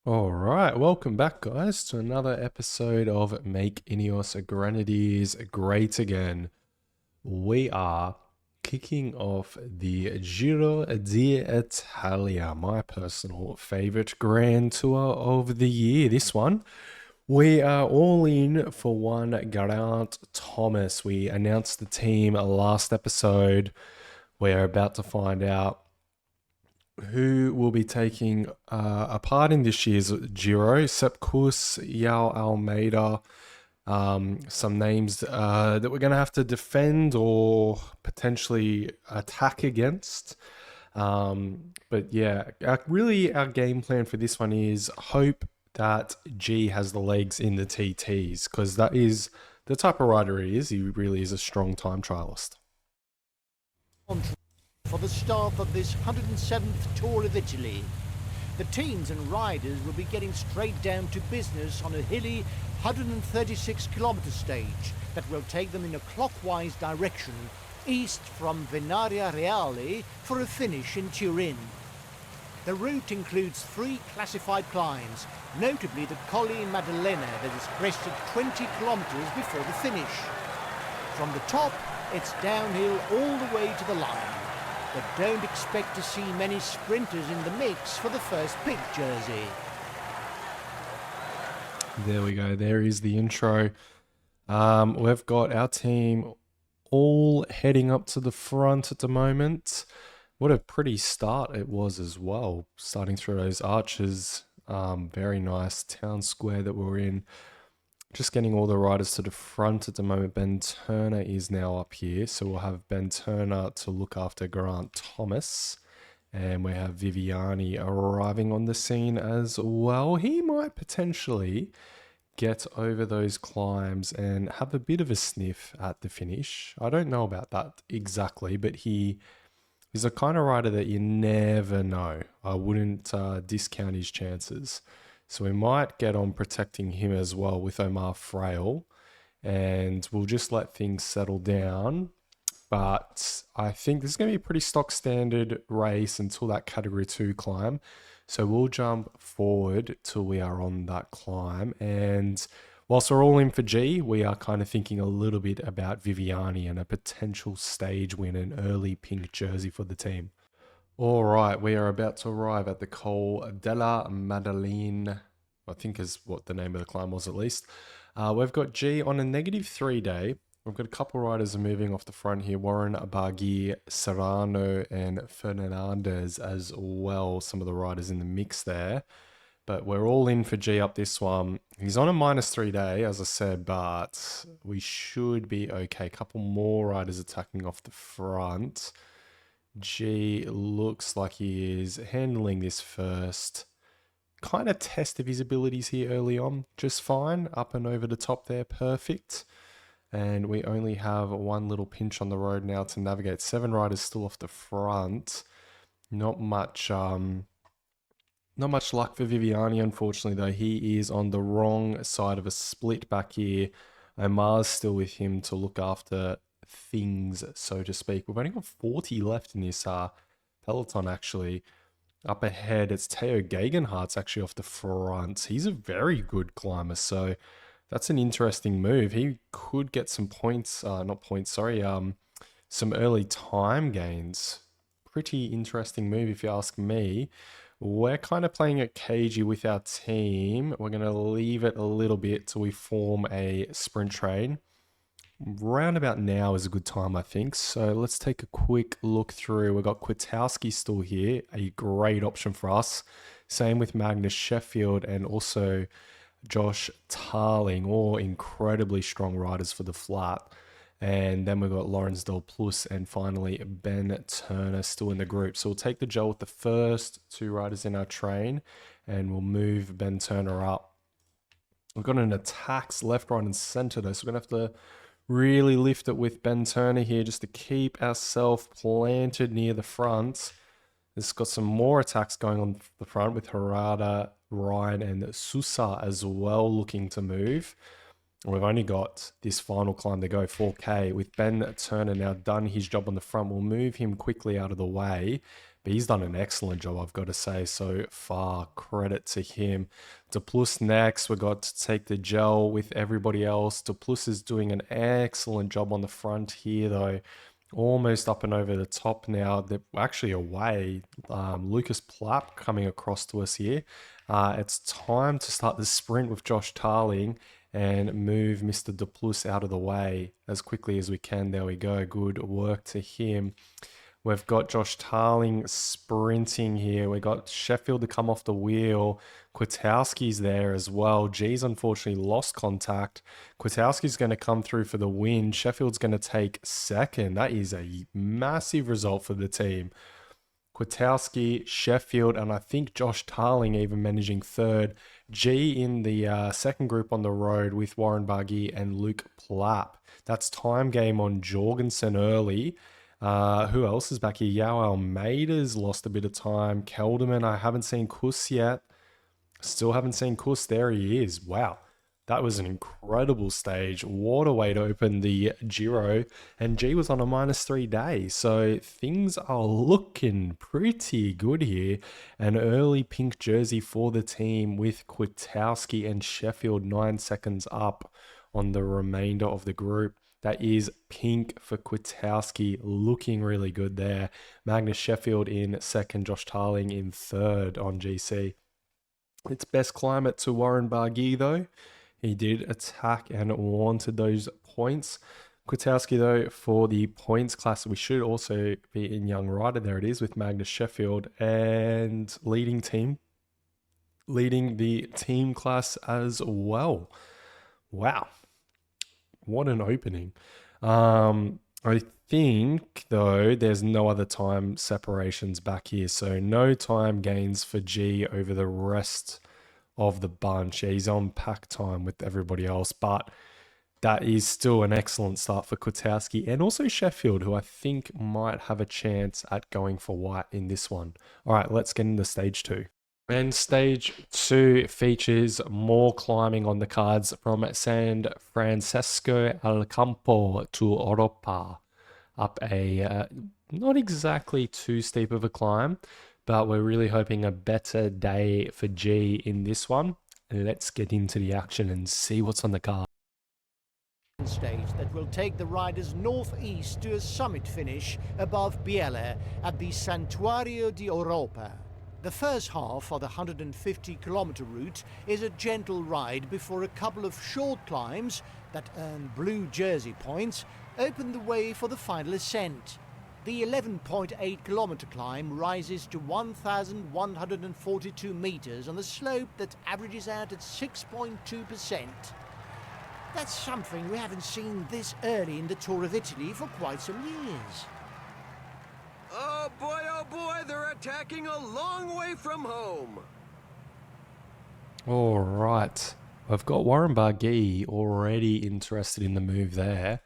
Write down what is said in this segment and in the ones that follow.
All right, welcome back, guys, to another episode of Make Ineos Grenadiers Great Again. We are kicking off the Giro d'Italia, my personal favorite grand tour of the year. This one, we are all in for one Geraint Thomas. We announced the team last episode. We're about to find out who will be taking a part in this year's Giro. Sepp Kuss, Yao Almeida, some names that we're going to have to defend or potentially attack against. But yeah, our game plan for this one is hope that G has the legs in the TTs, because that is the type of rider he is. He really is a strong time trialist. For the start of this 107th Tour of Italy. The teams and riders will be getting straight down to business on a hilly 136-kilometre stage that will take them in a clockwise direction east from Venaria Reale for a finish in Turin. The route includes 3 classified climbs, notably the Colli Maddalena that is crested 20 kilometres before the finish. From the top, it's downhill all the way to the line. But don't expect to see many sprinters in the mix for the first pink jersey. There we go. There is the intro. We've got our team all heading up to the front at the moment. What a pretty start it was as well. Starting through those arches. Very nice town square that we're in. Just getting all the riders to the front at the moment. Ben Turner is now up here. So we'll have Ben Turner to look after Geraint Thomas. And we have Viviani arriving on the scene as well. He might potentially get over those climbs and have a bit of a sniff at the finish. I don't know about that exactly, but he's a kind of rider that you never know. I wouldn't discount his chances. So we might get on protecting him as well with Omar Frail, and we'll just let things settle down. But I think this is going to be a pretty stock standard race until that category 2 climb. So we'll jump forward till we are on that climb. And whilst we're all in for G, we are kind of thinking a little bit about Viviani and a potential stage win, an early pink jersey for the team. All right, we are about to arrive at the Col della Maddalena, I think is what the name of the climb was at least. We've got G on a -3 day. We've got a couple riders moving off the front here. Warren Abagi, Serrano, and Fernandez as well. Some of the riders in the mix there. But we're all in for G up this one. He's on a -3 day, as I said, but we should be okay. A couple more riders attacking off the front. G looks like he is handling this first. Kind of test of his abilities here early on. Just fine. Up and over the top there. Perfect. And we only have one little pinch on the road now to navigate. 7 riders still off the front. Not much luck for Viviani, unfortunately, though. He is on the wrong side of a split back here. Omar's still with him to look after things, so to speak. We've only got 40 left in this peloton, actually. Up ahead, it's Theo Gegenhardt's actually off the front. He's a very good climber, so that's an interesting move. He could get some points, not points, sorry, some early time gains. Pretty interesting move, if you ask me. We're kind of playing it cagey with our team. We're going to leave it a little bit till we form a sprint train. Round about now is a good time, I think. So let's take a quick look through. We've got Kwiatkowski still here, a great option for us. Same with Magnus Sheffield and also Josh Tarling, all incredibly strong riders for the flat. And then we've got Lawrence Del Plus and finally Ben Turner still in the group. So we'll take the gel with the first 2 riders in our train and we'll move Ben Turner up. We've got an attacks left, right, and center though, so we're going to have to really lift it with Ben Turner here just to keep ourselves planted near the front. It's got some more attacks going on the front with Harada, Ryan, and Sousa as well looking to move. We've only got this final climb to go, 4K. With Ben Turner now done his job on the front, we'll move him quickly out of the way. But he's done an excellent job, I've got to say, so far. Credit to him. Deplus next. We've got to take the gel with everybody else. Deplus is doing an excellent job on the front here, though. Almost up and over the top now. They're actually away. Lucas Plapp coming across to us here. It's time to start the sprint with Josh Tarling and move Mr. Deplus out of the way as quickly as we can. There we go. Good work to him. We've got Josh Tarling sprinting here. We've got Sheffield to come off the wheel. Kwiatkowski's there as well. G's unfortunately lost contact. Kwiatkowski's going to come through for the win. Sheffield's going to take second. That is a massive result for the team. Kwiatkowski, Sheffield, and I think Josh Tarling even managing third. G in the second group on the road with Warren Barguil and Luke Plapp. That's time game on Jorgensen early. Who else is back here? Yao Almeida's lost a bit of time. Kelderman, I haven't seen Kuss yet. Still haven't seen Kuss. There he is. Wow. That was an incredible stage. What a way to open the Giro. And G was on a -3 day. So things are looking pretty good here. An early pink jersey for the team with Kwiatkowski and Sheffield 9 seconds up on the remainder of the group. That is pink for Kwiatkowski, looking really good there. Magnus Sheffield in second, Josh Tarling in third on GC. It's best climate to Warren Barguil though. He did attack and wanted those points. Kwiatkowski though, for the points class, we should also be in young rider. There it is with Magnus Sheffield and leading the team class as well. Wow. What an opening. I think, though, there's no other time separations back here. So no time gains for G over the rest of the bunch. Yeah, he's on pack time with everybody else. But that is still an excellent start for Kwiatkowski and also Sheffield, who I think might have a chance at going for white in this one. All right, let's get into stage 2. And stage 2 features more climbing on the cards from San Francesco al Campo to Europa. Up a not exactly too steep of a climb, but we're really hoping a better day for G in this one. Let's get into the action and see what's on the card. Stage that will take the riders northeast to a summit finish above Biella at the Santuario di Europa. The first half of the 150-kilometer route is a gentle ride before a couple of short climbs that earn blue jersey points open the way for the final ascent. The 11.8-kilometer climb rises to 1,142 meters on a slope that averages out at 6.2%. That's something we haven't seen this early in the Tour of Italy for quite some years. Oh boy, they're attacking a long way from home. All right. I've got Warren Barguil already interested in the move there.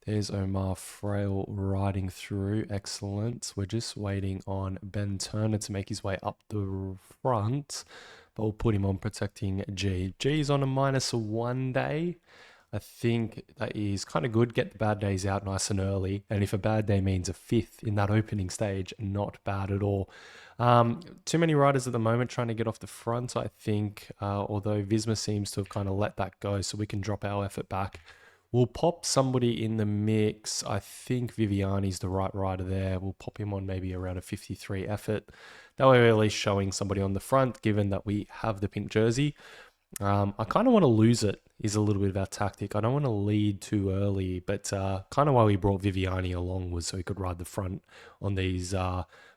There's Omar Frail riding through. Excellent. We're just waiting on Ben Turner to make his way up the front, but we'll put him on protecting G. G's on a -1 day. I think that is kind of good. Get the bad days out nice and early. And if a bad day means a 5th in that opening stage, not bad at all. Too many riders at the moment trying to get off the front, I think, although Visma seems to have kind of let that go, so we can drop our effort back. We'll pop somebody in the mix. I think Viviani's the right rider there. We'll pop him on maybe around a 53 effort. That way we're at least showing somebody on the front, given that we have the pink jersey. I kind of want to lose it is a little bit of our tactic. I don't want to lead too early, but kind of why we brought Viviani along was so he could ride the front on these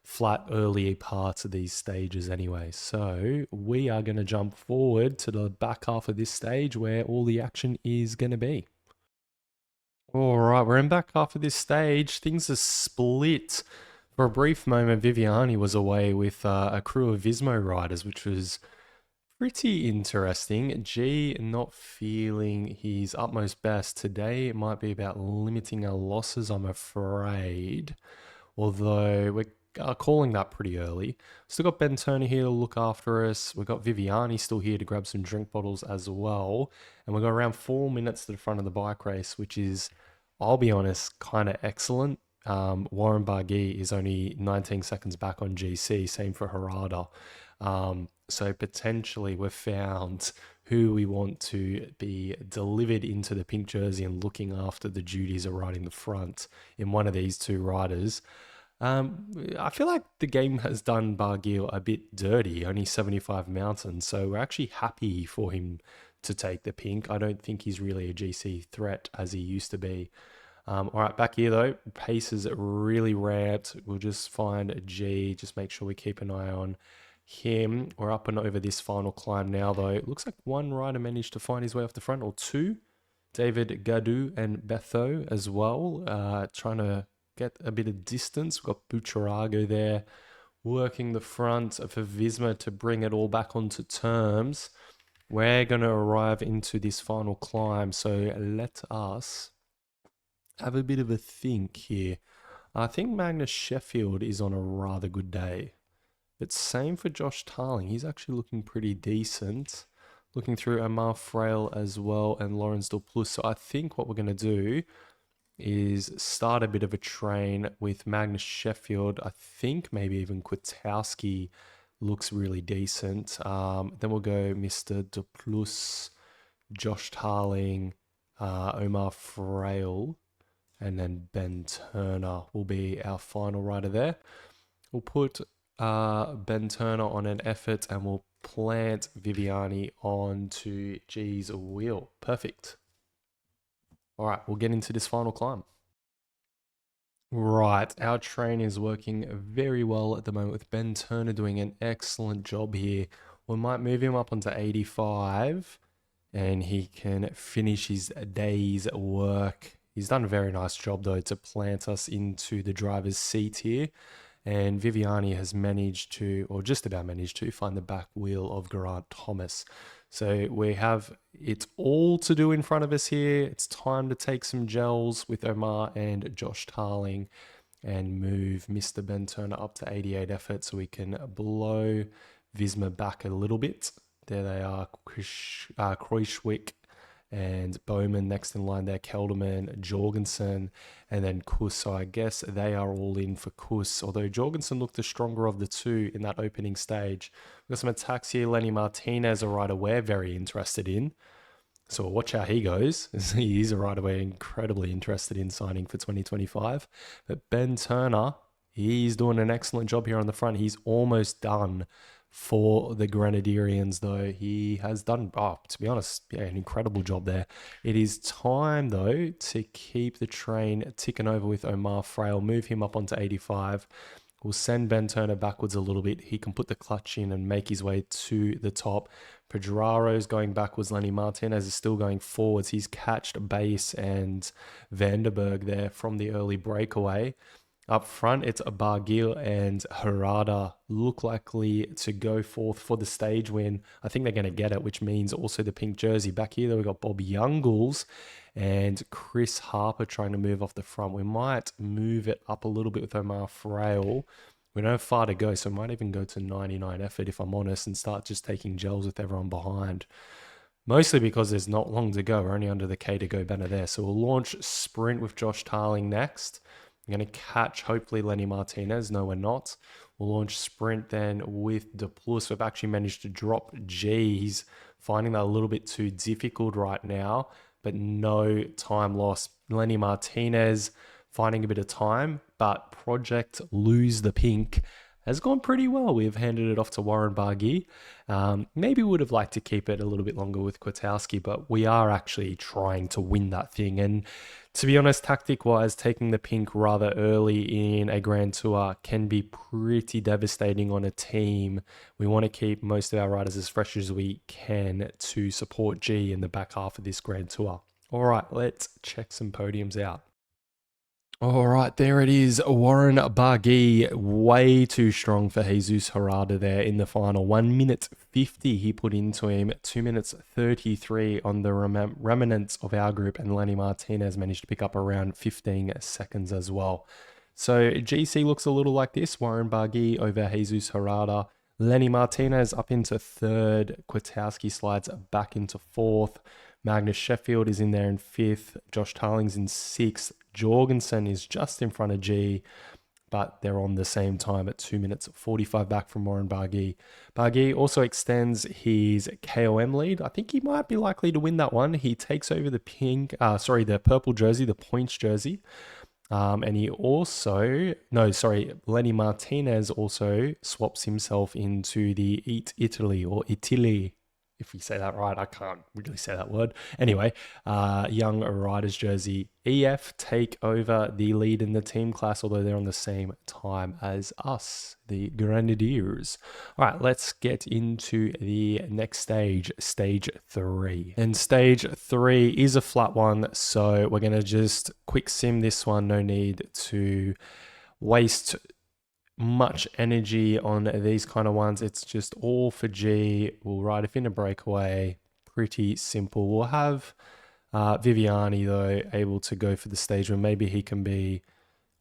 flat early parts of these stages anyway. So we are going to jump forward to the back half of this stage where all the action is going to be. All right, we're in back half of this stage. Things are split. For a brief moment, Viviani was away with a crew of Vismo riders, which was pretty interesting. G not feeling his utmost best today. It might be about limiting our losses, I'm afraid. Although we're calling that pretty early. Still got Ben Turner here to look after us. We've got Viviani still here to grab some drink bottles as well. And we've got around 4 minutes to the front of the bike race, which is, I'll be honest, kind of excellent. Warren Barguil is only 19 seconds back on GC, same for Harada. So potentially we've found who we want to be delivered into the pink jersey and looking after the duties of riding the front in one of these two riders. I feel like the game has done Barguil a bit dirty, only 75 mountains, so we're actually happy for him to take the pink. I don't think he's really a GC threat as he used to be. All right, back here though, pace is really ramped. We'll just find a G, just make sure we keep an eye on him. We're up and over this final climb now though. It looks like one rider managed to find his way off the front, or two. David Gadu and Betho as well, trying to get a bit of distance. We've got Bucharago there working the front for Visma to bring it all back onto terms. We're going to arrive into this final climb, so let us have a bit of a think here. I think Magnus Sheffield is on a rather good day. But same for Josh Tarling. He's actually looking pretty decent. Looking through Omar Frail as well and Lawrence Duplus. So I think what we're going to do is start a bit of a train with Magnus Sheffield. I think maybe even Kwiatkowski looks really decent. Then we'll go Mr. Duplus, Josh Tarling, Omar Frail, and then Ben Turner will be our final rider there. We'll put Ben Turner on an effort and we'll plant Viviani onto G's wheel. Perfect. All right, we'll get into this final climb. Right, our train is working very well at the moment with Ben Turner doing an excellent job here. We might move him up onto 85 and he can finish his day's work. He's done a very nice job though to plant us into the driver's seat here. And Viviani has managed to, or just about managed to, find the back wheel of Geraint Thomas. So we have it all to do in front of us here. It's time to take some gels with Omar and Josh Tarling and move Mr. Ben Turner up to 88 effort so we can blow Visma back a little bit. There they are, Kruijswijk and Bowman next in line there, Kelderman, Jorgensen, and then Kuss. So I guess they are all in for Kuss, although Jorgensen looked the stronger of the two in that opening stage. We've got some attacks here. Lenny Martinez, a rider we're very interested in. So we'll watch how he goes. He's a rider we're incredibly interested in signing for 2025. But Ben Turner, he's doing an excellent job here on the front. He's almost done for the Grenadierians, though. He has done, to be honest, yeah, an incredible job there. It is time, though, to keep the train ticking over with Omar Frail, move him up onto 85. We'll send Ben Turner backwards a little bit. He can put the clutch in and make his way to the top. Pedraro's going backwards. Lenny Martinez is still going forwards. He's catched Base and Vanderberg there from the early breakaway. Up front, it's Barguil and Harada look likely to go forth for the stage win. I think they're going to get it, which means also the pink jersey. Back here, we've got Bob Youngles and Chris Harper trying to move off the front. We might move it up a little bit with Omar Frail. We don't have far to go, so we might even go to 99 effort, if I'm honest, and start just taking gels with everyone behind. Mostly because there's not long to go. We're only under the K to go banner there. So we'll launch sprint with Josh Tarling next. I'm going to catch, hopefully, Lenny Martinez. No, we're not. We'll launch sprint then with Duplus. We've actually managed to drop G. He's finding that a little bit too difficult right now, but no time lost. Lenny Martinez finding a bit of time, but Project Lose the Pink has gone pretty well. We've handed it off to Warren Barguil. Maybe would have liked to keep it a little bit longer with Kwiatkowski, but we are actually trying to win that thing. And to be honest, tactic-wise, taking the pink rather early in a Grand Tour can be pretty devastating on a team. We want to keep most of our riders as fresh as we can to support G in the back half of this Grand Tour. All right, let's check some podiums out. All right, there it is. Warren Barguil, way too strong for Jesus Harada there in the final. 1 minute 50 he put into him. 2 minutes 33 on the remnants of our group, and Lenny Martinez managed to pick up around 15 seconds as well. So GC looks a little like this. Warren Barguil over Jesus Harada. Lenny Martinez up into third. Kwiatkowski slides back into fourth. Magnus Sheffield is in there in 5th. Josh Tarling's in 6th. Jorgensen is just in front of G, but they're on the same time at 2 minutes 45 back from Warren Barguil. Barguil also extends his KOM lead. I think he might be likely to win that one. He takes over the purple jersey, the points jersey. And he also, Lenny Martinez also swaps himself into the Eat Italy or Italy. If you say that right, I can't really say that word. Anyway, young riders jersey. EF take over the lead in the team class, although they're on the same time as us, the Grenadiers. All right, let's get into the next stage, stage 3. And stage 3 is a flat one, so we're going to just quick sim this one. No need to waste much energy on these kind of ones. It's just all for G. We'll ride a Finna breakaway. Pretty simple. We'll have Viviani, though, able to go for the stage where maybe he can be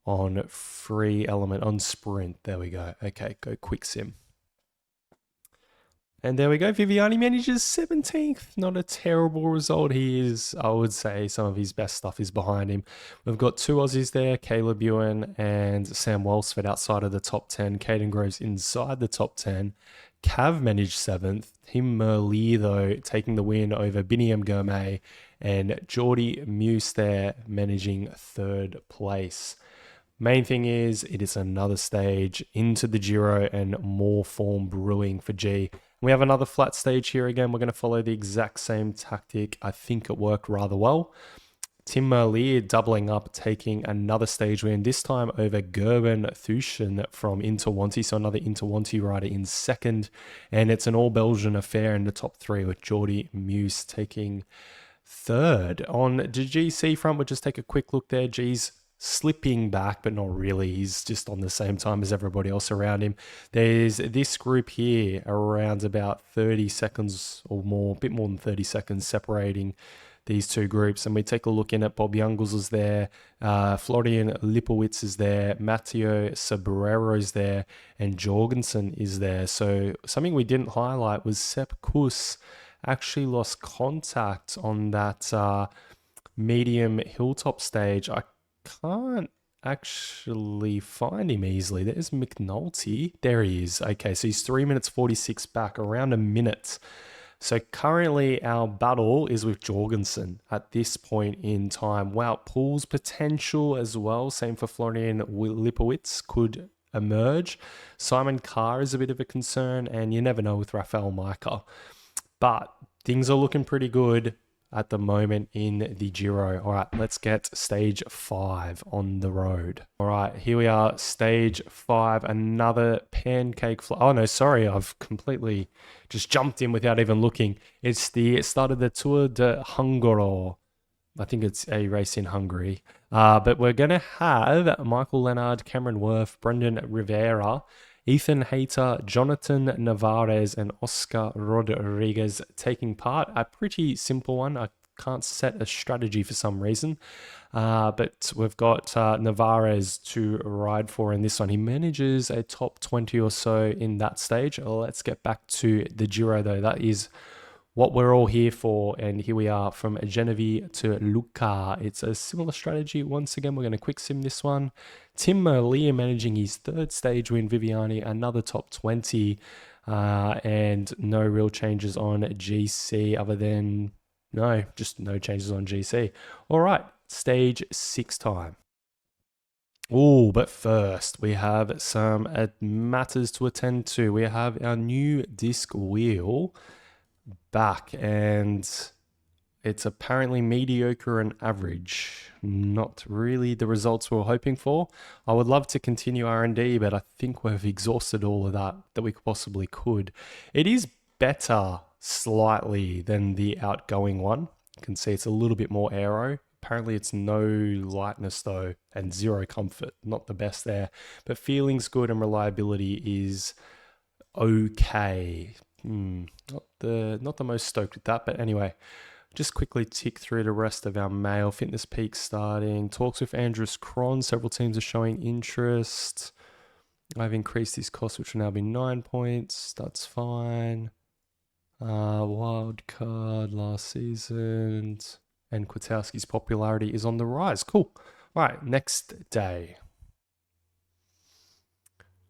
on free element, on sprint. There we go. Okay, go quick sim. And there we go. Viviani manages 17th. Not a terrible result. He is, I would say, some of his best stuff is behind him. We've got 2 Aussies there, Caleb Ewan and Sam Walsford outside of the top 10. Caden Groves inside the top 10. Cav managed 7th. Tim Merlier, though, taking the win over Biniam Gourmet. And Geordie Muse there managing 3rd place. Main thing is, it is another stage into the Giro and more form brewing for G. We have another flat stage here again. We're going to follow the exact same tactic. I think it worked rather well. Tim Merlier doubling up, taking another stage win, this time over Gerben Thushen from Interwanty. So another Interwanty rider in 2nd. And it's an all-Belgian affair in the top 3 with Geordie Muse taking 3rd. On the GC front, we'll just take a quick look there. G's slipping back, but not really. He's just on the same time as everybody else around him. There's this group here around about 30 seconds or more, a bit more than 30 seconds separating these 2 groups. And we take a look in at Bob Youngles is there, Florian Lipowitz is there, Matteo Sobrero's there, and Jorgensen is there. So something we didn't highlight was Sepp Kuss actually lost contact on that medium hilltop stage. I can't actually find him easily. There's McNulty. There he is. Okay, so he's 3 minutes 46 back, around a minute. So currently our battle is with Jorgensen at this point in time. Wout Pool's potential as well, same for Florian Lipowitz, could emerge. Simon Carr is a bit of a concern, and you never know with Rafael Micah. But things are looking pretty good at the moment in the Giro. All right, let's get stage 5 on the road. All right, here we are, stage 5, another pancake fly. Oh no, sorry, I've completely just jumped in without even looking. It's the start of the Tour de Hungaro. I think it's a race in Hungary. But we're going to have Michael Leonard, Cameron Worth, Brendan Rivera, Ethan Hayter, Jonathan Navarez, and Oscar Rodriguez taking part. A pretty simple one. I can't set a strategy for some reason. But we've got Navarez to ride for in this one. He manages a top 20 or so in that stage. Let's get back to the Giro, though. That is what we're all here for. And here we are from Genevieve to Lucca. It's a similar strategy. Once again, we're going to quick sim this one. Tim Merlier managing his 3rd stage win. Viviani, another top 20. And no real changes on GC other than, just no changes on GC. All right, stage 6 time. Oh, but first we have some matters to attend to. We have our new disc wheel back, and it's apparently mediocre and average. Not really the results we were hoping for. I would love to continue R&D, but I think we've exhausted all of that we possibly could. It is better slightly than the outgoing one. You can see it's a little bit more aero. Apparently it's no lightness though, and 0 comfort. Not the best there, but feeling's good and reliability is okay. Not the most stoked with that, but anyway, just quickly tick through the rest of our mail. Fitness Peak starting. Talks with Andrews Cron. Several teams are showing interest. I've increased his cost, which will now be 9 points. That's fine. Wild card last season. And Kwiatkowski's popularity is on the rise. Cool. All right, next day.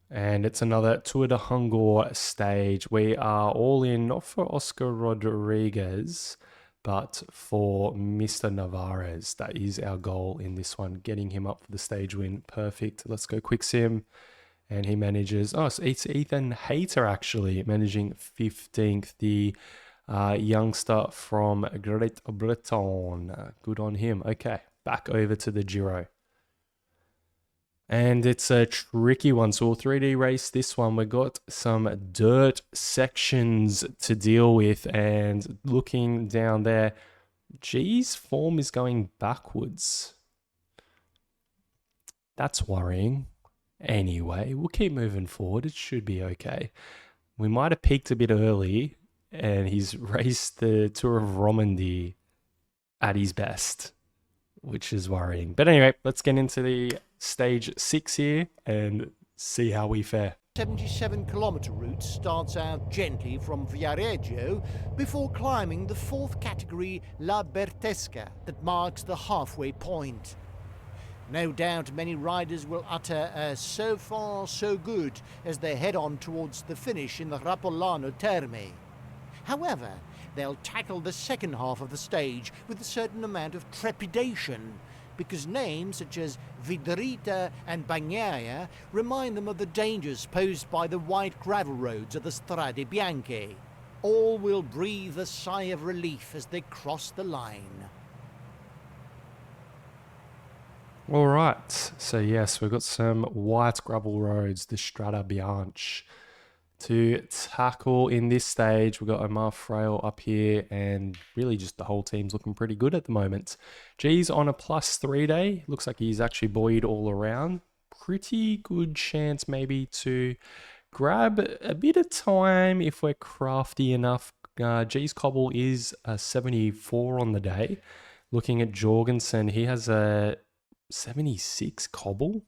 And it's another Tour de Hungor stage. We are all in, not for Oscar Rodriguez, but for Mr. Navarez. That is our goal in this one, getting him up for the stage win. Perfect. Let's go quick sim. And he manages, oh, so it's Ethan Hayter actually, managing 15th, the youngster from Great Britain. Good on him. Okay, back over to the Giro. And it's a tricky one. So we'll 3D race this one. We've got some dirt sections to deal with. And looking down there, G's form is going backwards. That's worrying. Anyway, we'll keep moving forward. It should be okay. We might have peaked a bit early, and he's raced the Tour of Romandy at his best, which is worrying. But anyway, let's get into the stage 6 here and see how we fare. 77-kilometre route starts out gently from Viareggio before climbing the 4th category La Bertesca that marks the halfway point. No doubt many riders will utter a "so far so good" as they head on towards the finish in the Rapolano Terme. However, they'll tackle the second half of the stage with a certain amount of trepidation, because names such as Vidrita and Bagnaia remind them of the dangers posed by the white gravel roads of the Strade Bianche. All will breathe a sigh of relief as they cross the line. All right, so yes, we've got some white gravel roads, the Strada Bianche, to tackle in this stage. We've got Omar Frail up here, and really just the whole team's looking pretty good at the moment. G's on a +3 day. Looks like he's actually buoyed all around. Pretty good chance maybe to grab a bit of time if we're crafty enough. G's cobble is a 74 on the day. Looking at Jorgensen, he has a 76 cobble.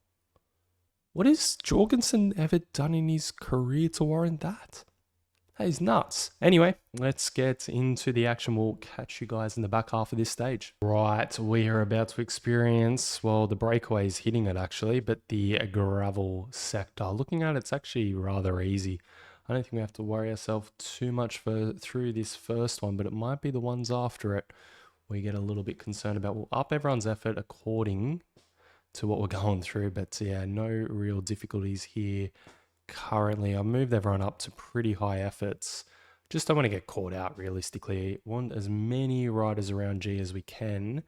What has Jorgensen ever done in his career to warrant that? That is nuts. Anyway, let's get into the action. We'll catch you guys in the back half of this stage. Right, we are about to experience, well, the breakaway is hitting it actually, but the gravel sector. Looking at it, it's actually rather easy. I don't think we have to worry ourselves too much through this first one, but it might be the ones after it we get a little bit concerned about. We'll up everyone's effort according to what we're going through, but yeah, no real difficulties here currently. I've moved everyone up to pretty high efforts. Just don't want to get caught out realistically. Want as many riders around G as we can,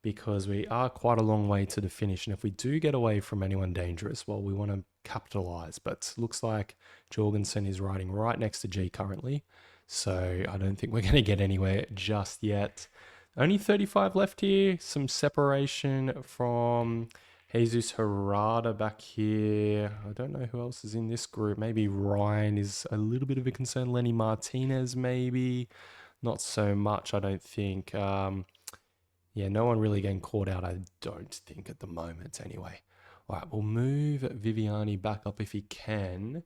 because we are quite a long way to the finish, and if we do get away from anyone dangerous, well, we want to capitalize. But looks like Jorgensen is riding right next to G currently, so I don't think we're going to get anywhere just yet. Only 35 left here. Some separation from Jesus Herrada back here. I don't know who else is in this group. Maybe Ryan is a little bit of a concern. Lenny Martinez maybe. Not so much, I don't think. Yeah, no one really getting caught out, I don't think, at the moment anyway. All right, we'll move Viviani back up if he can.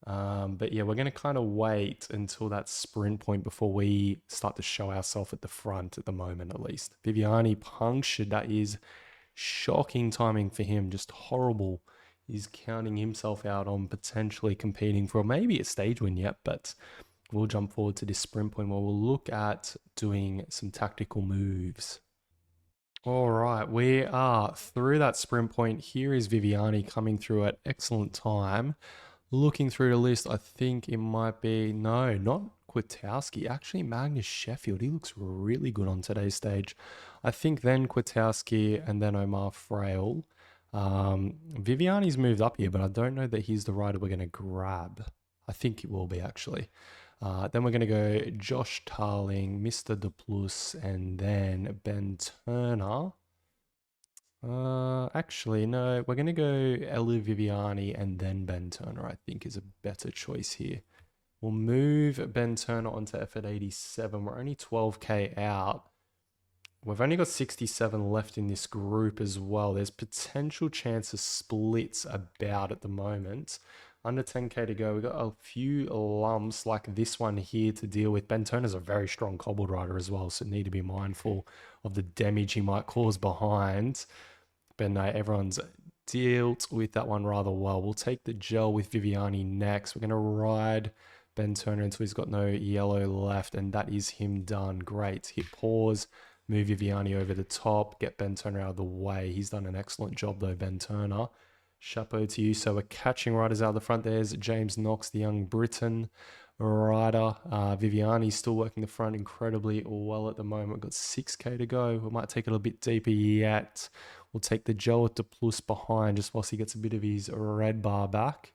But yeah, we're going to kind of wait until that sprint point before we start to show ourselves at the front at the moment, at least. Viviani punctured. That is shocking timing for him. Just horrible. He's counting himself out on potentially competing for maybe a stage win yet, but we'll jump forward to this sprint point where we'll look at doing some tactical moves. All right, we are through that sprint point. Here is Viviani coming through at excellent time. Looking through the list, I think it might be, no, not Kwiatkowski. Actually, Magnus Sheffield. He looks really good on today's stage. I think then Kwiatkowski and then Omar Frail. Viviani's moved up here, but I don't know that he's the rider we're going to grab. I think it will be, actually. Then we're going to go Josh Tarling, Mr. Duplus, and then Ben Turner. Actually, no, we're going to go Elu Viviani and then Ben Turner, I think is a better choice here. We'll move Ben Turner onto effort 87. We're only 12k out. We've only got 67 left in this group as well. There's potential chance of splits about at the moment. Under 10k to go. We got a few lumps like this one here to deal with. Ben Turner's a very strong cobbled rider as well, so need to be mindful of the damage he might cause behind. But no, everyone's dealt with that one rather well. We'll take the gel with Viviani next. We're going to ride Ben Turner until he's got no yellow left, and that is him done. Great. Hit pause, move Viviani over the top, get Ben Turner out of the way. He's done an excellent job though, Ben Turner. Chapeau to you. So we're catching riders out the front. There's James Knox, the young Briton rider. Viviani's still working the front incredibly well at the moment. We've got 6k to go. We might take it a bit deeper yet. We'll take the gel with the plus behind just whilst he gets a bit of his red bar back.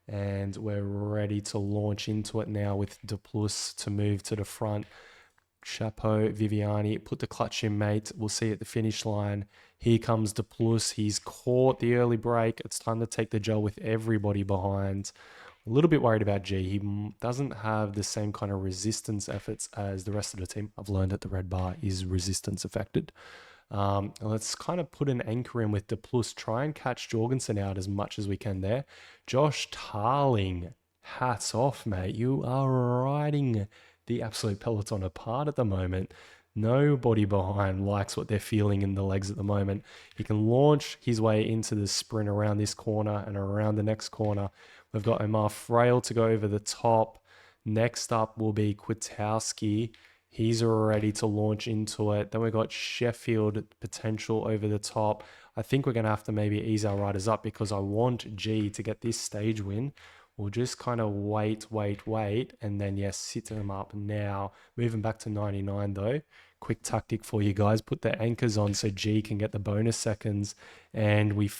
And we're ready to launch into it now with De Plus to move to the front. Chapeau, Viviani, put the clutch in, mate. We'll see at the finish line. Here comes De Plus. He's caught the early break. It's time to take the gel with everybody behind. A little bit worried about G. He doesn't have the same kind of resistance efforts as the rest of the team. I've learned that the red bar is resistance affected. Let's kind of put an anchor in with De Plus. Try and catch Jorgensen out as much as we can there. Josh Tarling, hats off, mate. You are riding the absolute peloton apart at the moment. Nobody behind likes what they're feeling in the legs at the moment. He can launch his way into the sprint around this corner and around the next corner. We've got Omar Frail to go over the top. Next up will be Kwiatkowski. He's ready to launch into it. Then we've got Sheffield potential over the top. I think we're going to have to maybe ease our riders up because I want G to get this stage win. We'll just kind of wait, and then, yes, sit them up now. Moving back to 99, though. Quick tactic for you guys. Put the anchors on so G can get the bonus seconds, and we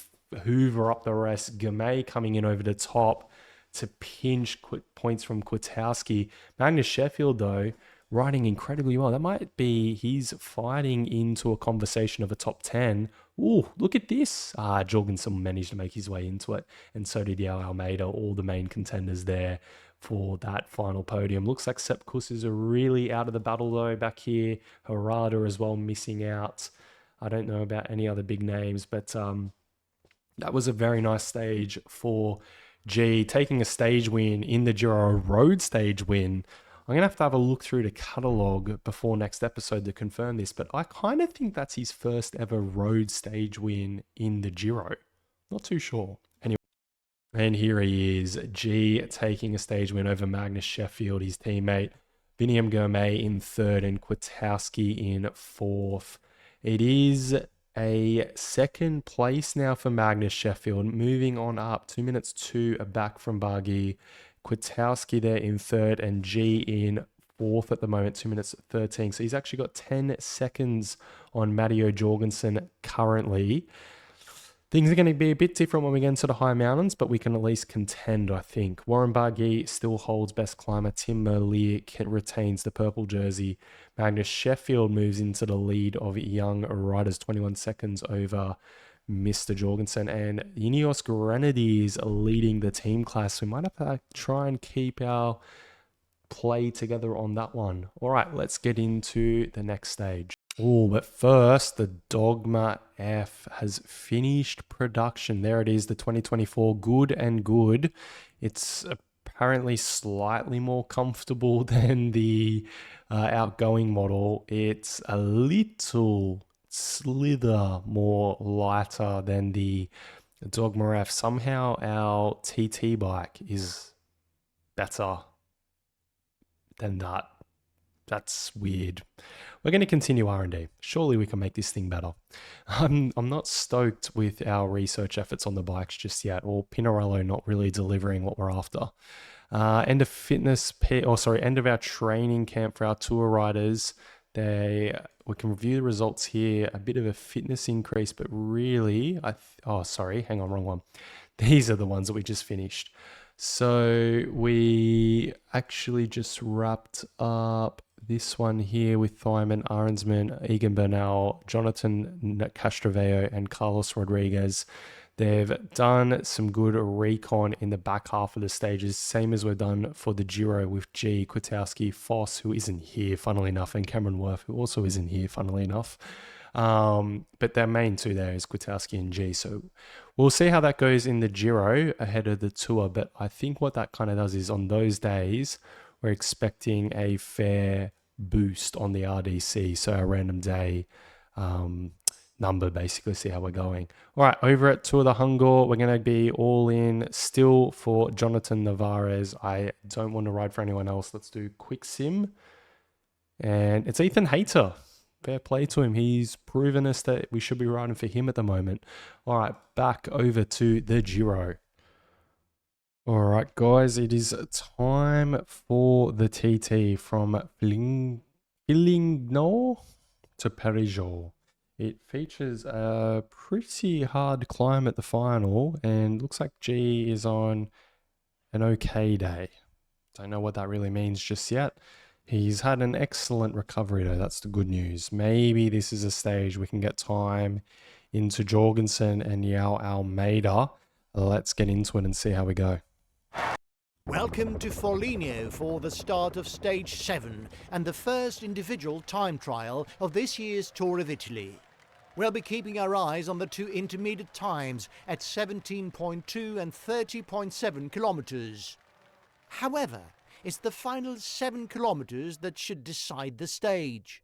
hoover up the rest. Gamay coming in over the top to pinch points from Kwiatkowski. Magnus Sheffield, though, riding incredibly well. That might be he's fighting into a conversation of a top 10. Ooh, look at this. Jorgensen managed to make his way into it, and so did Yao Almeida, all the main contenders there for that final podium. Looks like Sepp Kuss is really out of the battle, though, back here. Harada as well, missing out. I don't know about any other big names, but that was a very nice stage for G. Taking a stage win in the Giro, road stage win. I'm going to have a look through the catalogue before next episode to confirm this, but I kind of think that's his first ever road stage win in the Giro. Not too sure. Anyway, and here he is, G taking a stage win over Magnus Sheffield, his teammate. Viniam Gourmet in third and Kwiatkowski in fourth. It is a second place now for Magnus Sheffield, moving on up 2 minutes 2 back from Barguil. Kwiatkowski there in third and G in fourth at the moment, 2 minutes 13. So he's actually got 10 seconds on Matteo Jorgensen currently. Things are going to be a bit different when we get into the high mountains, but we can at least contend, I think. Warren Barguil still holds best climber. Tim Merlier retains the purple jersey. Magnus Sheffield moves into the lead of young riders, 21 seconds over Mr. Jorgensen, and Ineos Grenadiers are leading the team class. We might have to try and keep our play together on that one. All right, let's get into the next stage. Oh, but first, the Dogma F has finished production. There it is, the 2024 Good and Good. It's apparently slightly more comfortable than the outgoing model. It's a little slither more lighter than the Dogma F. Somehow our TT bike is better than that. That's weird. We're going to continue R&D. Surely we can make this thing better. I'm not stoked with our research efforts on the bikes just yet, or Pinarello not really delivering what we're after. End of our training camp for our tour riders. We can review the results here. A bit of a fitness increase, but really, hang on, wrong one. These are the ones that we just finished. So we actually just wrapped up this one here with Thyman Arensman, Egan Bernal, Jonathan Castroveo, and Carlos Rodriguez. They've done some good recon in the back half of the stages, same as we've done for the Giro with G, Kwiatkowski, Foss, who isn't here, funnily enough, and Cameron Worth, who also isn't here, funnily enough. But their main two there is Kwiatkowski and G. So we'll see how that goes in the Giro ahead of the Tour. But I think what that kind of does is on those days, we're expecting a fair boost on the RDC. So a random day number, basically, see how we're going. All right, over at Tour de Hungary, we're going to be all in still for Jonathan Navarez. I don't want to ride for anyone else. Let's do quick sim. And it's Ethan Hayter. Fair play to him. He's proven us that we should be riding for him at the moment. All right, back over to the Giro. All right, guys, it is time for the TT from Filignano to Parisot. It features a pretty hard climb at the final, and looks like G is on an okay day. Don't know what that really means just yet. He's had an excellent recovery though, that's the good news. Maybe this is a stage we can get time into Jorgensen and Yao Almeida. Let's get into it and see how we go. Welcome to Foligno for the start of Stage 7 and the first individual time trial of this year's Tour of Italy. We'll be keeping our eyes on the two intermediate times at 17.2 and 30.7 kilometres. However, it's the final 7 kilometres that should decide the stage.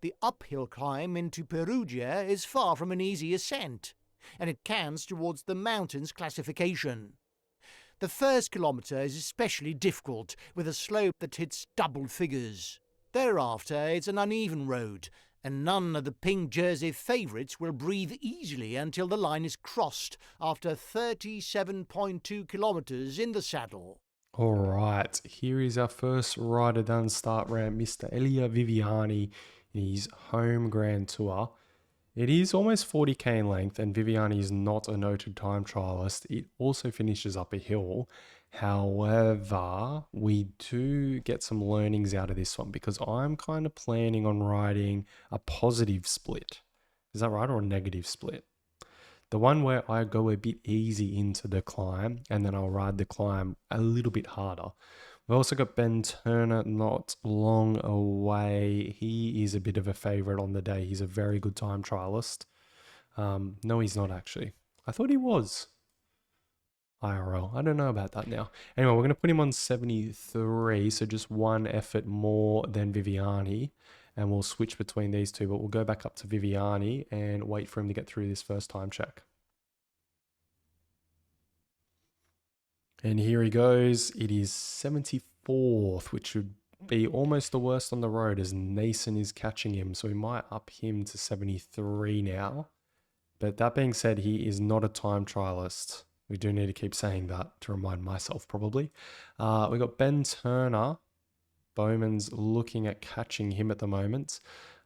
The uphill climb into Perugia is far from an easy ascent, and it counts towards the mountains classification. The first kilometre is especially difficult, with a slope that hits double figures. Thereafter, it's an uneven road, and none of the pink jersey favourites will breathe easily until the line is crossed after 37.2 kilometres in the saddle. All right, here is our first rider down start ramp, Mr. Elia Viviani in his home Grand Tour. It is almost 40k in length, and Viviani is not a noted time trialist. It also finishes up a hill. However, we do get some learnings out of this one because I'm kind of planning on riding a positive split. Is that right? Or a negative split? The one where I go a bit easy into the climb and then I'll ride the climb a little bit harder. We've also got Ben Turner not long away. He is a bit of a favorite on the day. He's a very good time trialist. No, he's not actually. I thought he was. IRL. I don't know about that now. Anyway, we're going to put him on 73, so just one effort more than Viviani, and we'll switch between these two, but we'll go back up to Viviani and wait for him to get through this first time check. And here he goes. It is 74th, which would be almost the worst on the road as Nason is catching him, so we might up him to 73 now. But that being said, he is not a time trialist. We do need to keep saying that to remind myself, probably. We got Ben Turner. Bowman's looking at catching him at the moment.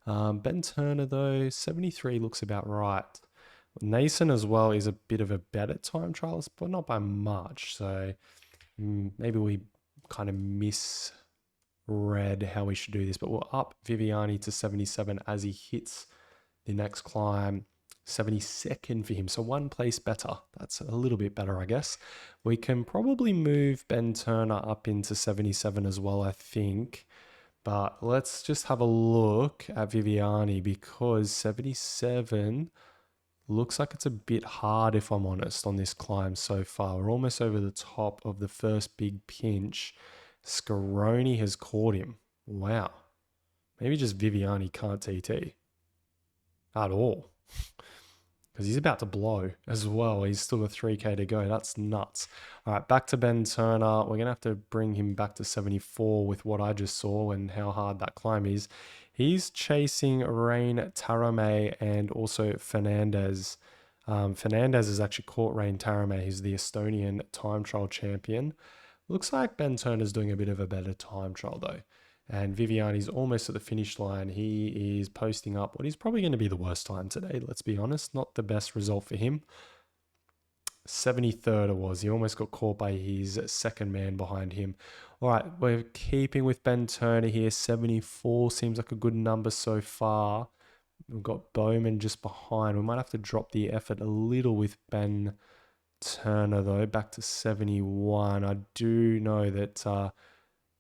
Ben Turner, though, 73 looks about right. Nason as well is a bit of a better time trialist, but not by much. So maybe we kind of misread how we should do this. But we'll up Viviani to 77 as he hits the next climb. 72nd for him, so one place better. That's a little bit better, I guess. We can probably move Ben Turner up into 77 as well, I think. But let's just have a look at Viviani because 77 looks like it's a bit hard, if I'm honest, on this climb so far. We're almost over the top of the first big pinch. Scaroni has caught him. Wow. Maybe just Viviani can't TT at all. Because he's about to blow as well. He's still got 3k to go. That's nuts. All right, back to Ben Turner. We're going to have to bring him back to 74 with what I just saw and how hard that climb is. He's chasing Rain Tarame and also Fernandez. Fernandez has actually caught Rain Tarame. He's the Estonian time trial champion. Looks like Ben Turner's doing a bit of a better time trial though. And Viviani's almost at the finish line. He is posting up what is probably going to be the worst time today, let's be honest. Not the best result for him. 73rd it was. He almost got caught by his second man behind him. All right, we're keeping with Ben Turner here. 74 seems like a good number so far. We've got Bowman just behind. We might have to drop the effort a little with Ben Turner, though. Back to 71. I do know that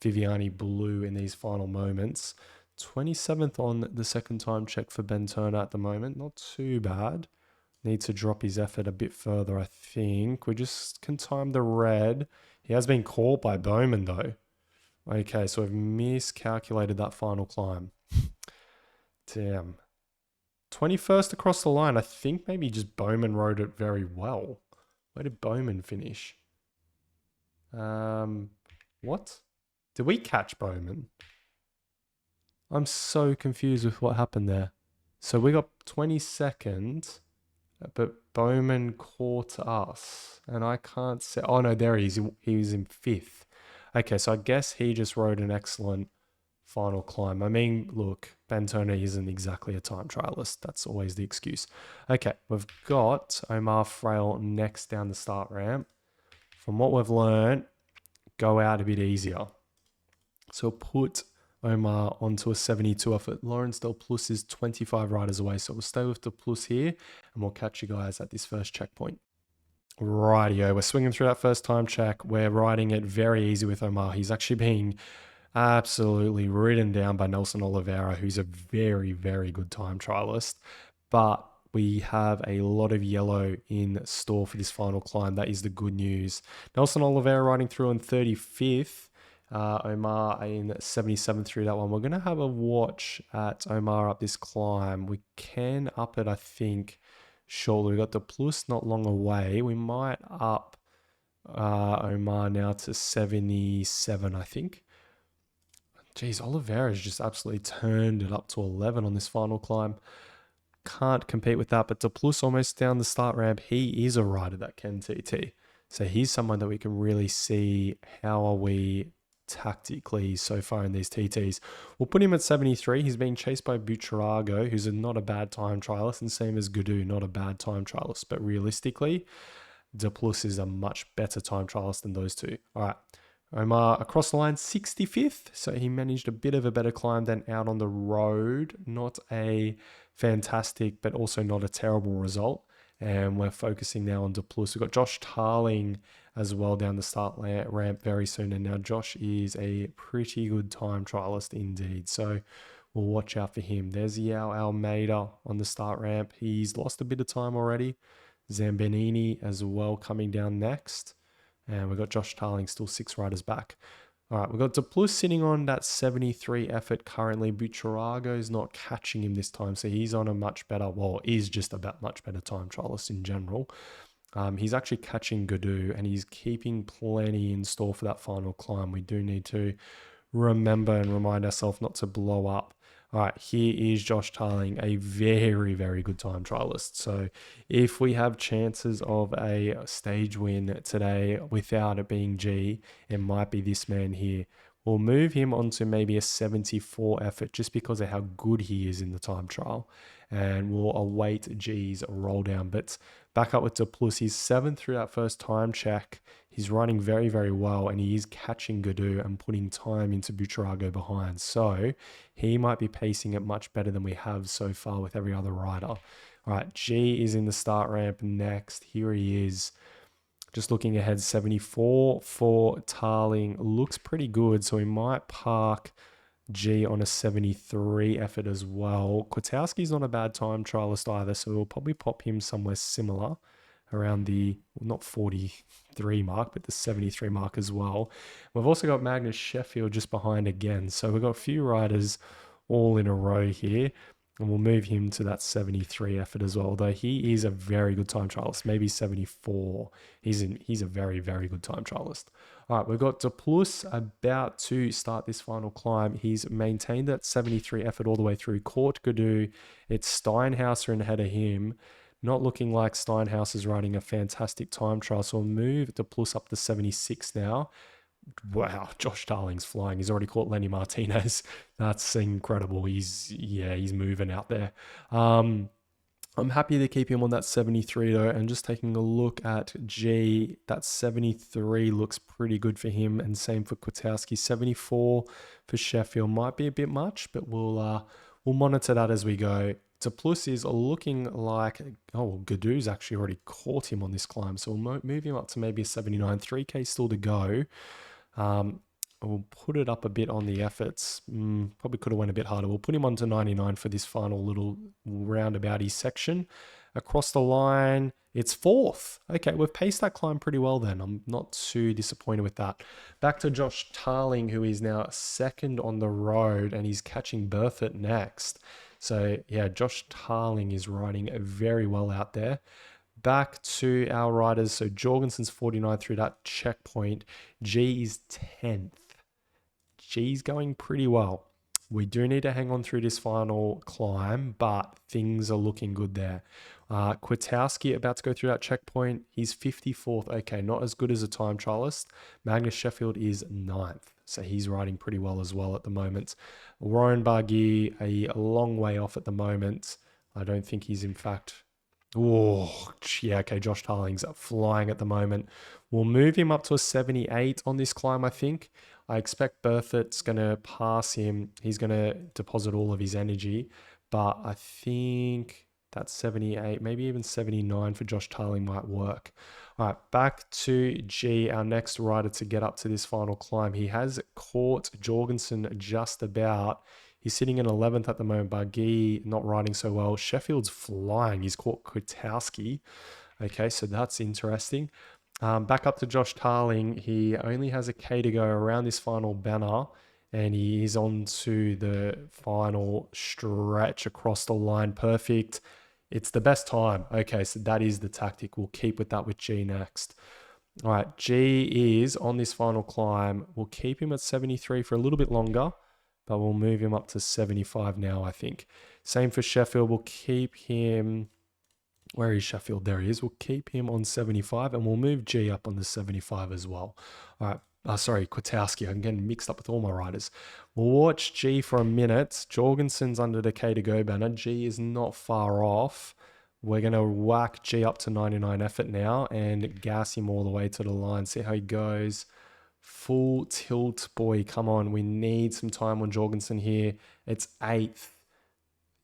Viviani blew in these final moments. 27th on the second time check for Ben Turner at the moment. Not too bad. Need to drop his effort a bit further, I think. We just can time the red. He has been caught by Bowman, though. Okay, so we've miscalculated that final climb. Damn. 21st across the line. I think maybe just Bowman rode it very well. Where did Bowman finish? What? Did we catch Bowman? I'm so confused with what happened there. So we got 22nd, but Bowman caught us. And I can't say... Oh, no, there he is. He was in 5th. Okay, so I guess he just rode an excellent final climb. I mean, look, Ben Turner isn't exactly a time trialist. That's always the excuse. Okay, we've got Omar Frail next down the start ramp. From what we've learned, go out a bit easier. So put Omar onto a 72 effort. Lawrence Del Plus is 25 riders away. So we'll stay with Del Plus here and we'll catch you guys at this first checkpoint. Rightio, we're swinging through that first time check. We're riding it very easy with Omar. He's actually being absolutely ridden down by Nelson Oliveira, who's a very, very good time trialist. But we have a lot of yellow in store for this final climb. That is the good news. Nelson Oliveira riding through in 35th. Omar in 77th through that one. We're going to have a watch at Omar up this climb. We can up it, I think, shortly. We've got the plus not long away. We might up Omar now to 77, I think. Geez, Oliveira's just absolutely turned it up to 11 on this final climb. Can't compete with that, but De Plus almost down the start ramp. He is a rider that can TT. So he's someone that we can really see how are we tactically so far in these TTs. We'll put him at 73. He's being chased by Buitrago, who's not a bad time trialist, and same as Gudou, not a bad time trialist. But realistically, De Plus is a much better time trialist than those two. All right. Omar across the line, 65th. So he managed a bit of a better climb than out on the road. Not a fantastic, but also not a terrible result. And we're focusing now on De Plus. We've got Josh Tarling as well down the start ramp very soon. And now Josh is a pretty good time trialist indeed. So we'll watch out for him. There's Yao Almeida on the start ramp. He's lost a bit of time already. Zambanini as well coming down next. And we've got Josh Tarling still 6 riders back. All right, we've got De Plus sitting on that 73 effort currently. Buitrago is not catching him this time, so he's on a much better, well, is just about much better time trialist in general. He's actually catching Gudou, and he's keeping plenty in store for that final climb. We do need to remember and remind ourselves not to blow up. All right, here is Josh Tarling, a very, very good time trialist. So if we have chances of a stage win today without it being G, it might be this man here. We'll move him onto maybe a 74 effort just because of how good he is in the time trial. And we'll await G's roll down. But back up with De Plus, he's 7th through that first time check. He's running very, very well, and he is catching Gudou and putting time into Buitrago behind. So he might be pacing it much better than we have so far with every other rider. All right, G is in the start ramp next. Here he is. Just looking ahead, 74 for Tarling. Looks pretty good, so we might park G on a 73 effort as well. Kwiatkowski's not a bad time trialist either, so we'll probably pop him somewhere similar around the, well, not 43 mark, but the 73 mark as well. We've also got Magnus Sheffield just behind again, so we've got a few riders all in a row here. And we'll move him to that 73 effort as well, although he is a very good time trialist, maybe 74. He's a very, very good time trialist. All right, we've got De Plus about to start this final climb. He's maintained that 73 effort all the way through. Caught Gudou. It's Steinhauser in ahead of him. Not looking like Steinhauser is riding a fantastic time trial, so we'll move De Plus up to 76 now. Wow, Josh Tarling's flying. He's already caught Lenny Martinez. That's incredible. He's moving out there. I'm happy to keep him on that 73 though, and just taking a look at G, that 73 looks pretty good for him, and same for Kwiatkowski. 74 for Sheffield might be a bit much, but we'll monitor that as we go. De Plus is looking like, Gudou's actually already caught him on this climb, so we'll move him up to maybe a 79. 3K still to go. we'll put it up a bit on the efforts. Probably could have went a bit harder. We'll put him on to 99 for this final little roundabouty section. Across the line, it's fourth. Okay, we've paced that climb pretty well then. I'm not too disappointed with that. Back to Josh Tarling, who is now second on the road, and he's catching Berthert next. So yeah, Josh Tarling is riding very well out there. Back to our riders. So Jorgensen's 49 through that checkpoint. G is 10th. G's going pretty well. We do need to hang on through this final climb, but things are looking good there. Kwiatkowski about to go through that checkpoint. He's 54th. Okay, not as good as a time trialist. Magnus Sheffield is 9th. So he's riding pretty well as well at the moment. Warren Barguil, a long way off at the moment. I don't think he's in fact... Oh, yeah, okay, Josh Tarling's flying at the moment. We'll move him up to a 78 on this climb, I think. I expect Berthert's going to pass him. He's going to deposit all of his energy. But I think that 78, maybe even 79 for Josh Tarling might work. All right, back to G, our next rider to get up to this final climb. He has caught Jorgensen just about. He's sitting in 11th at the moment. Barguil not riding so well. Sheffield's flying. He's caught Kwiatkowski. Okay, so that's interesting. Back up to Josh Tarling. He only has a K to go around this final banner, and he is on to the final stretch across the line. Perfect. It's the best time. Okay, so that is the tactic. We'll keep with that with G next. All right, G is on this final climb. We'll keep him at 73 for a little bit longer, but we'll move him up to 75 now, I think. Same for Sheffield. We'll keep him... Where is Sheffield? There he is. We'll keep him on 75, and we'll move G up on the 75 as well. All right. Sorry, Kwiatkowski. I'm getting mixed up with all my riders. We'll watch G for a minute. Jorgensen's under the K to go banner. G is not far off. We're going to whack G up to 99 effort now and gas him all the way to the line. See how he goes. Full tilt, boy. Come on. We need some time on Jorgensen here. It's 8th.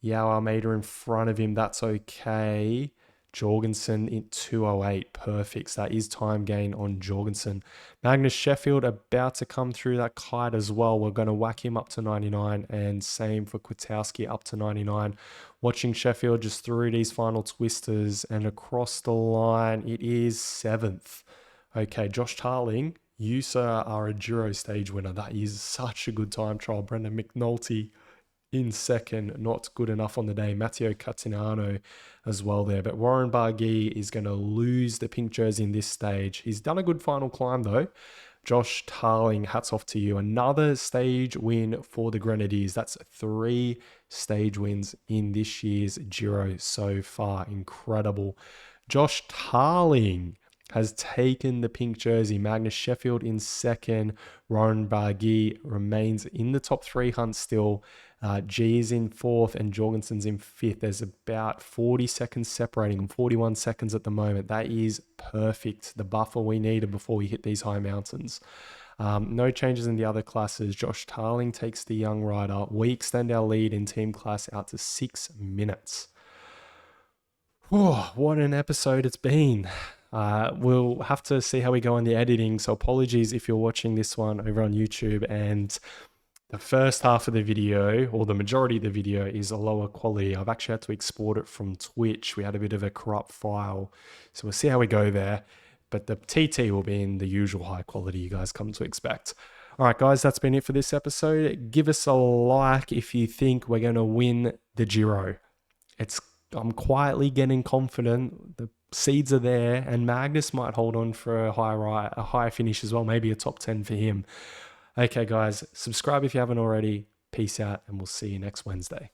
Yao Almeida in front of him. That's okay. Jorgensen in 208. Perfect. So that is time gain on Jorgensen. Magnus Sheffield about to come through that kite as well. We're going to whack him up to 99, and same for Kwiatkowski up to 99. Watching Sheffield just through these final twisters and across the line. It is 7th. Okay, Josh Tarling, you, sir, are a Giro stage winner. That is such a good time trial. Brendan McNulty in second, not good enough on the day. Matteo Cattanano as well there. But Warren Barguil is going to lose the pink jersey in this stage. He's done a good final climb though. Josh Tarling, hats off to you. Another stage win for the Grenadiers. That's 3 stage wins in this year's Giro so far. Incredible. Josh Tarling has taken the pink jersey. Magnus Sheffield in second. Warren Barguil remains in the top 3 hunt still. G is in 4th and Jorgensen's in 5th. There's about 40 seconds separating them, 41 seconds at the moment. That is perfect. The buffer we needed before we hit these high mountains. No changes in the other classes. Josh Tarling takes the young rider. We extend our lead in team class out to 6 minutes. Oh, what an episode it's been. We'll have to see how we go on the editing. So apologies if you're watching this one over on YouTube and the first half of the video, or the majority of the video, is a lower quality. I've actually had to export it from Twitch. We had a bit of a corrupt file. So we'll see how we go there. But the TT will be in the usual high quality you guys come to expect. All right, guys, that's been it for this episode. Give us a like if you think we're going to win the Giro. I'm quietly getting confident. The seeds are there, and Magnus might hold on for a high finish as well, maybe a top 10 for him. Okay, guys, subscribe if you haven't already. Peace out, and we'll see you next Wednesday.